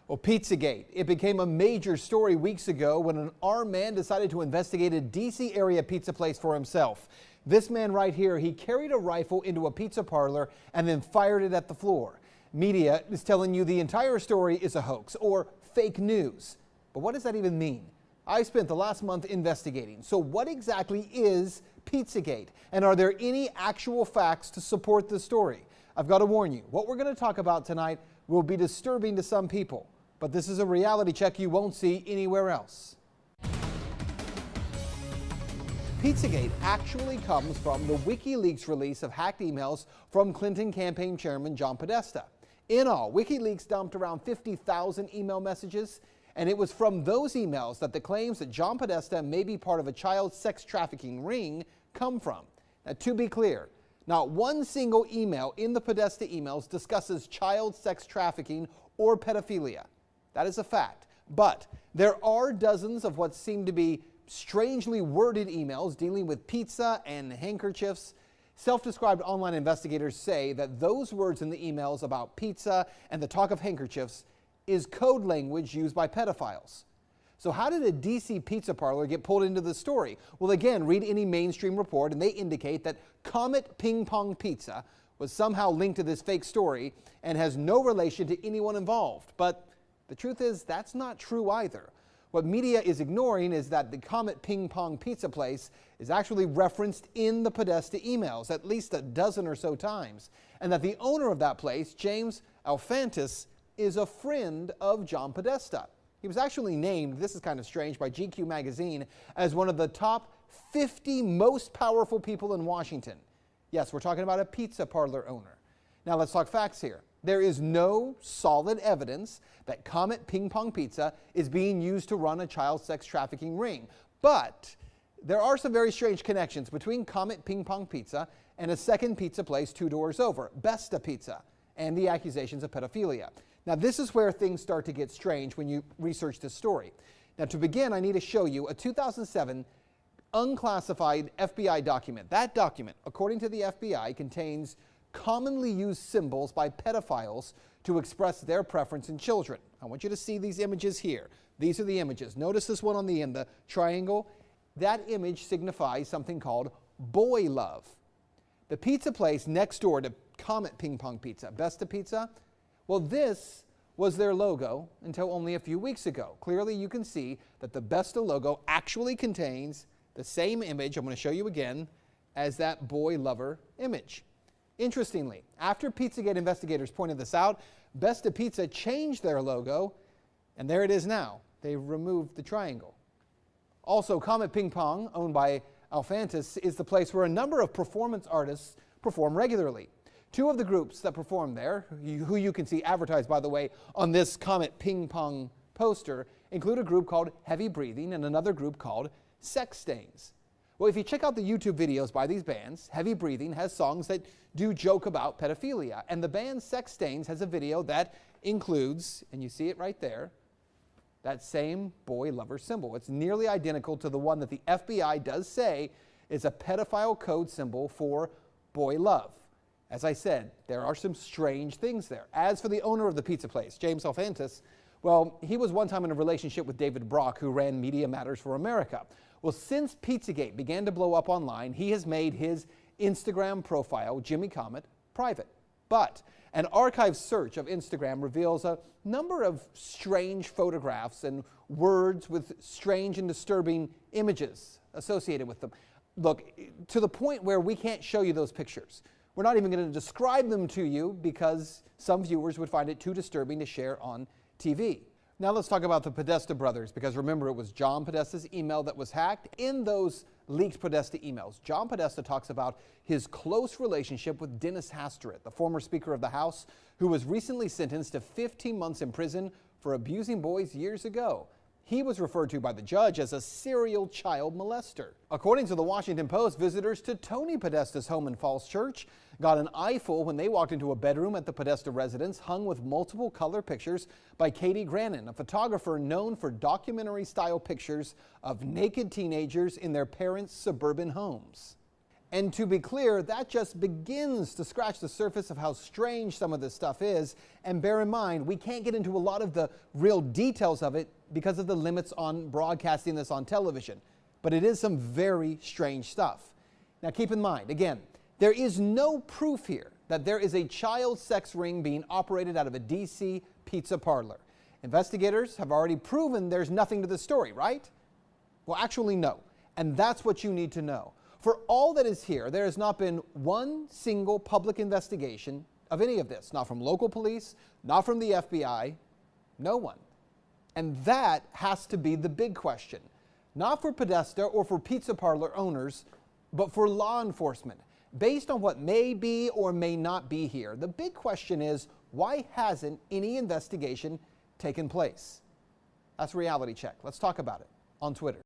Well, Pizzagate, it became a major story weeks ago when an armed man decided to investigate a D.C. area pizza place for himself. This man right here, he carried a rifle into a pizza parlor and then fired it at the floor. Media is telling you the entire story is a hoax or fake news. But what does that even mean? I spent the last month investigating. So what exactly is Pizzagate? And are there any actual facts to support the story? I've got to warn you, what we're going to talk about tonight will be disturbing to some people. But this is a reality check you won't see anywhere else. Pizzagate actually comes from the WikiLeaks release of hacked emails from Clinton campaign chairman John Podesta. In all, WikiLeaks dumped around 50,000 email messages, and it was from those emails that the claims that John Podesta may be part of a child sex trafficking ring come from. Now, to be clear, not one single email in the Podesta emails discusses child sex trafficking or pedophilia. That is a fact. But there are dozens of what seem to be strangely worded emails dealing with pizza and handkerchiefs. Self-described online investigators say that those words in the emails about pizza and the talk of handkerchiefs is code language used by pedophiles. So how did a DC pizza parlor get pulled into the story? Well, again, read any mainstream report and they indicate that Comet Ping Pong Pizza was somehow linked to this fake story and has no relation to anyone involved. But the truth is, that's not true either. What media is ignoring is that the Comet Ping Pong Pizza place is actually referenced in the Podesta emails at least a dozen or so times, and that the owner of that place, James Alfantis, is a friend of John Podesta. He was actually named, this is kind of strange, by GQ magazine as one of the top 50 most powerful people in Washington. Yes, we're talking about a pizza parlor owner. Now let's talk facts here. There is no solid evidence that Comet Ping Pong Pizza is being used to run a child sex trafficking ring. But there are some very strange connections between Comet Ping Pong Pizza and a second pizza place 2 doors over, Besta Pizza, and the accusations of pedophilia. Now this is where things start to get strange when you research this story. Now to begin, I need to show you a 2007 unclassified FBI document. That document, according to the FBI, contains commonly used symbols by pedophiles to express their preference in children. I want you to see these images here. These are the images. Notice this one on the end, the triangle. That image signifies something called boy love. The pizza place next door to Comet Ping Pong Pizza, Besta Pizza, well, this was their logo until only a few weeks ago. Clearly, you can see that the Besta logo actually contains the same image, I'm going to show you again, as that boy lover image. Interestingly, after Pizzagate investigators pointed this out, Besta Pizza changed their logo, and there it is now. They removed the triangle. Also, Comet Ping Pong, owned by Alfantis, is the place where a number of performance artists perform regularly. 2 of the groups that perform there, who you can see advertised, by the way, on this Comet Ping Pong poster, include a group called Heavy Breathing and another group called Sex Stains. Well, if you check out the YouTube videos by these bands, Heavy Breathing has songs that do joke about pedophilia, and the band Sex Stains has a video that includes, and you see it right there, that same boy lover symbol. It's nearly identical to the one that the FBI does say is a pedophile code symbol for boy love. As I said, there are some strange things there. As for the owner of the pizza place, James Alfantis, well, he was one time in a relationship with David Brock, who ran Media Matters for America. Well, since Pizzagate began to blow up online, he has made his Instagram profile, Jimmy Comet, private. But an archive search of Instagram reveals a number of strange photographs and words with strange and disturbing images associated with them. Look, to the point where we can't show you those pictures. We're not even going to describe them to you because some viewers would find it too disturbing to share on TV. Now let's talk about the Podesta brothers, because remember, it was John Podesta's email that was hacked. In those leaked Podesta emails, John Podesta talks about his close relationship with Dennis Hastert, the former Speaker of the House, who was recently sentenced to 15 months in prison for abusing boys years ago. He was referred to by the judge as a serial child molester. According to the Washington Post, visitors to Tony Podesta's home in Falls Church got an eyeful when they walked into a bedroom at the Podesta residence hung with multiple color pictures by Katie Grannon, a photographer known for documentary-style pictures of naked teenagers in their parents' suburban homes. And to be clear, that just begins to scratch the surface of how strange some of this stuff is. And bear in mind, we can't get into a lot of the real details of it because of the limits on broadcasting this on television. But it is some very strange stuff. Now keep in mind, again, there is no proof here that there is a child sex ring being operated out of a DC pizza parlor. Investigators have already proven there's nothing to the story, right? Well, actually, no. And that's what you need to know. For all that is here, there has not been one single public investigation of any of this. Not from local police, not from the FBI, no one. And that has to be the big question. Not for Podesta or for pizza parlor owners, but for law enforcement. Based on what may be or may not be here, the big question is, why hasn't any investigation taken place? That's Reality Check. Let's talk about it on Twitter.